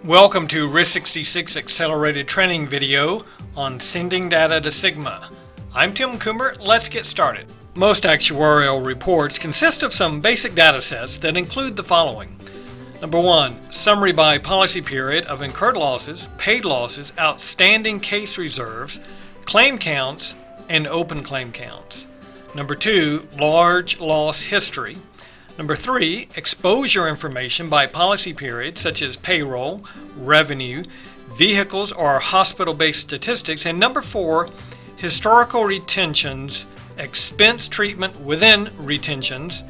Welcome to RISK66 Accelerated Training video on sending data to Sigma. I'm Tim Coomer. Let's get started. Most actuarial reports consist of some basic data sets that include the following. Number 1, summary by policy period of incurred losses, paid losses, outstanding case reserves, claim counts, and open claim counts. Number 2, large loss history. Number 3, exposure information by policy period such as payroll, revenue, vehicles, or hospital-based statistics. And number 4, historical retentions, expense treatment within retentions,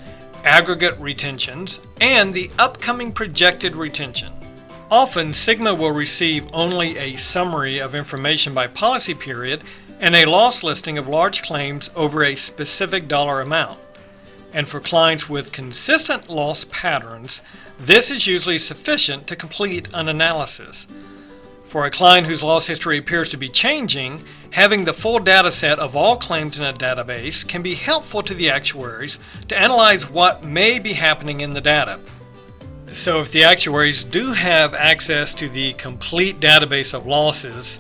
aggregate retentions, and the upcoming projected retention. Often, Sigma will receive only a summary of information by policy period and a loss listing of large claims over a specific dollar amount. And for clients with consistent loss patterns, this is usually sufficient to complete an analysis. For a client whose loss history appears to be changing, having the full data set of all claims in a database can be helpful to the actuaries to analyze what may be happening in the data. So if the actuaries do have access to the complete database of losses,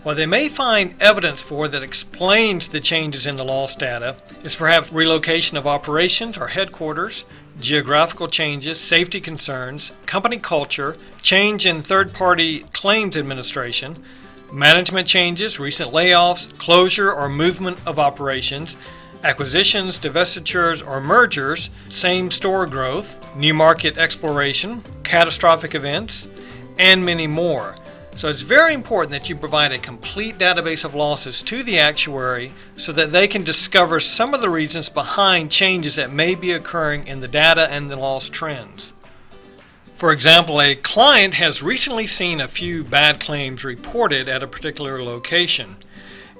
what they may find evidence for that explains the changes in the loss data is perhaps relocation of operations or headquarters, geographical changes, safety concerns, company culture, change in third-party claims administration, management changes, recent layoffs, closure or movement of operations, acquisitions, divestitures or mergers, same-store growth, new market exploration, catastrophic events, and many more. So it's very important that you provide a complete database of losses to the actuary so that they can discover some of the reasons behind changes that may be occurring in the data and the loss trends. For example, a client has recently seen a few bad claims reported at a particular location.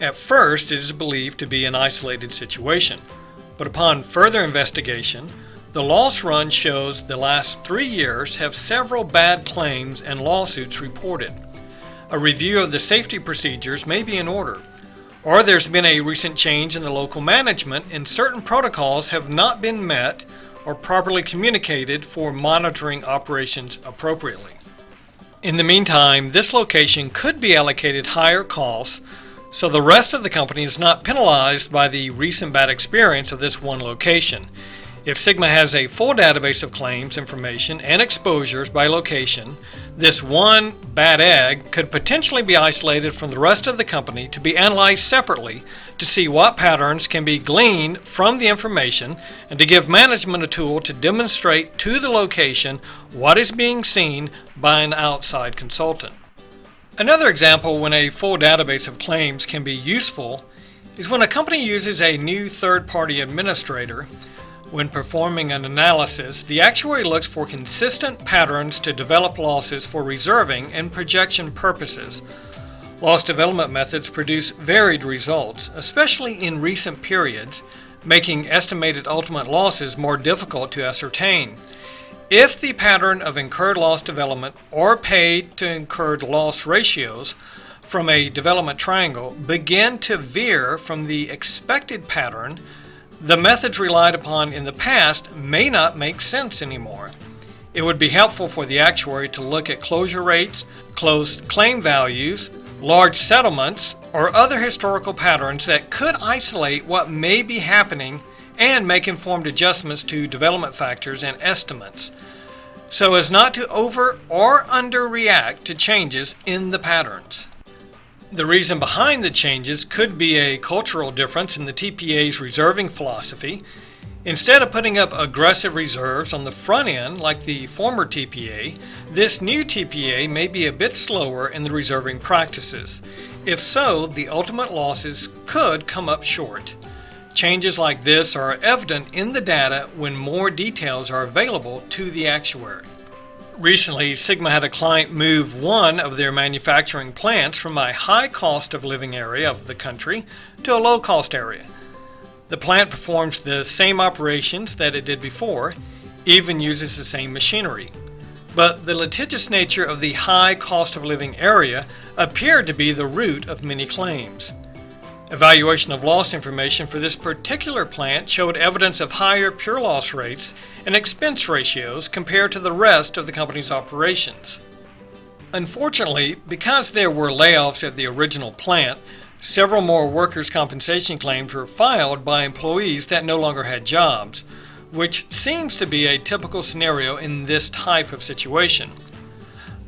At first, it is believed to be an isolated situation, but upon further investigation, the loss run shows the last 3 years have several bad claims and lawsuits reported. A review of the safety procedures may be in order, or there's been a recent change in the local management and certain protocols have not been met or properly communicated for monitoring operations appropriately. In the meantime, this location could be allocated higher costs so the rest of the company is not penalized by the recent bad experience of this one location. If Sigma has a full database of claims information and exposures by location, this one bad egg could potentially be isolated from the rest of the company to be analyzed separately to see what patterns can be gleaned from the information and to give management a tool to demonstrate to the location what is being seen by an outside consultant. Another example when a full database of claims can be useful is when a company uses a new third-party administrator. When performing an analysis, the actuary looks for consistent patterns to develop losses for reserving and projection purposes. Loss development methods produce varied results, especially in recent periods, making estimated ultimate losses more difficult to ascertain. If the pattern of incurred loss development or paid to incurred loss ratios from a development triangle begin to veer from the expected pattern, the methods relied upon in the past may not make sense anymore. It would be helpful for the actuary to look at closure rates, closed claim values, large settlements, or other historical patterns that could isolate what may be happening and make informed adjustments to development factors and estimates, so as not to over or underreact to changes in the patterns. The reason behind the changes could be a cultural difference in the TPA's reserving philosophy. Instead of putting up aggressive reserves on the front end like the former TPA, this new TPA may be a bit slower in the reserving practices. If so, the ultimate losses could come up short. Changes like this are evident in the data when more details are available to the actuary. Recently, Sigma had a client move one of their manufacturing plants from a high cost of living area of the country to a low cost area. The plant performs the same operations that it did before, even uses the same machinery. But the litigious nature of the high cost of living area appeared to be the root of many claims. Evaluation of loss information for this particular plant showed evidence of higher pure loss rates and expense ratios compared to the rest of the company's operations. Unfortunately, because there were layoffs at the original plant, several more workers' compensation claims were filed by employees that no longer had jobs, which seems to be a typical scenario in this type of situation.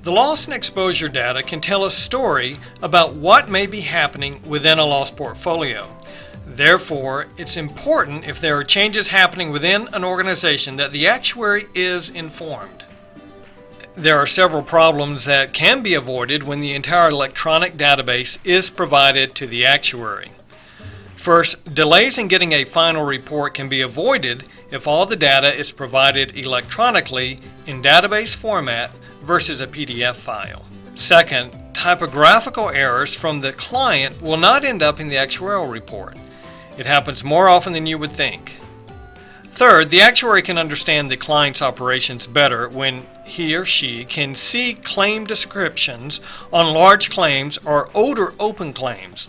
The loss and exposure data can tell a story about what may be happening within a loss portfolio. Therefore, it's important if there are changes happening within an organization that the actuary is informed. There are several problems that can be avoided when the entire electronic database is provided to the actuary. First, delays in getting a final report can be avoided if all the data is provided electronically in database format versus a PDF file. Second, typographical errors from the client will not end up in the actuarial report. It happens more often than you would think. Third, the actuary can understand the client's operations better when he or she can see claim descriptions on large claims or older open claims.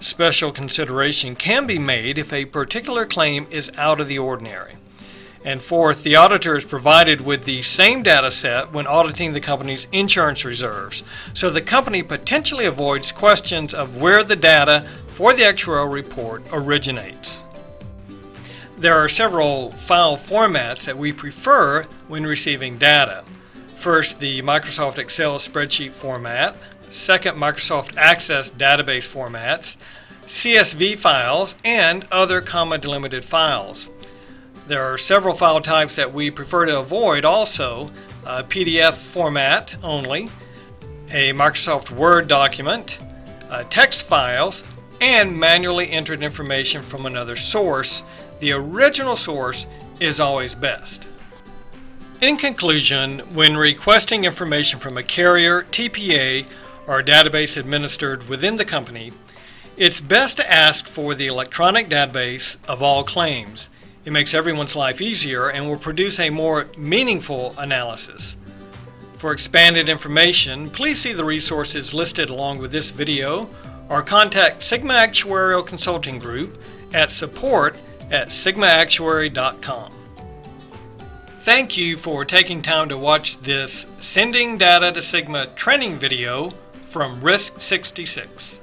Special consideration can be made if a particular claim is out of the ordinary. And fourth, the auditor is provided with the same data set when auditing the company's insurance reserves, so the company potentially avoids questions of where the data for the actuarial report originates. There are several file formats that we prefer when receiving data. First, the Microsoft Excel spreadsheet format. Second, Microsoft Access database formats, CSV files, and other comma-delimited files. There are several file types that we prefer to avoid also, PDF format only, a Microsoft Word document, text files, and manually entered information from another source. The original source is always best. In conclusion, when requesting information from a carrier, TPA, or a database administered within the company, it's best to ask for the electronic database of all claims. It makes everyone's life easier and will produce a more meaningful analysis. For expanded information, please see the resources listed along with this video or contact Sigma Actuarial Consulting Group at support@sigmaactuary.com. Thank you for taking time to watch this Sending Data to Sigma training video from RISK66.